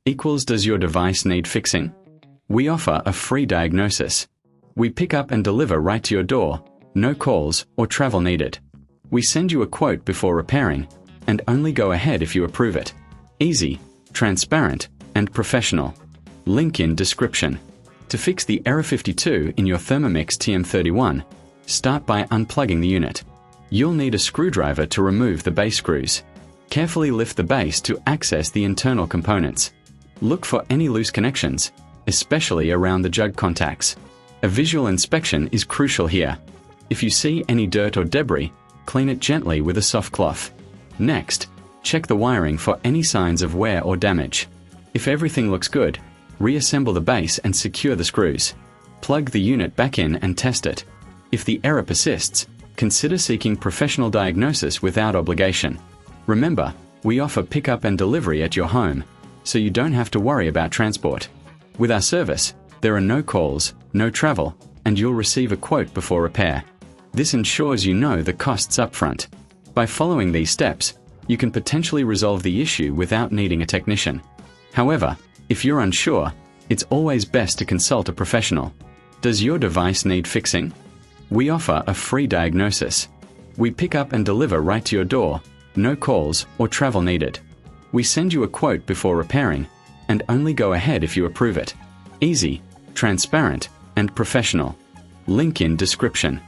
equals does your device need fixing? We offer a free diagnosis. We pick up and deliver right to your door, no calls or travel needed. We send you a quote before repairing, and only go ahead if you approve it. Easy, transparent, and professional. Link in description. To fix the error 52 in your Thermomix TM31, start by unplugging the unit. You'll need a screwdriver to remove the base screws. Carefully lift the base to access the internal components. Look for any loose connections, especially around the jug contacts. A visual inspection is crucial here. If you see any dirt or debris, clean it gently with a soft cloth. Next, check the wiring for any signs of wear or damage. If everything looks good, reassemble the base and secure the screws. Plug the unit back in and test it. If the error persists, consider seeking professional diagnosis without obligation. Remember, we offer pickup and delivery at your home, so you don't have to worry about transport. With our service, there are no calls, no travel, and you'll receive a quote before repair. This ensures you know the costs upfront. By following these steps, you can potentially resolve the issue without needing a technician. However, if you're unsure, it's always best to consult a professional. Does your device need fixing? We offer a free diagnosis. We pick up and deliver right to your door, no calls or travel needed. We send you a quote before repairing, and only go ahead if you approve it. Easy, transparent, and professional. Link in description.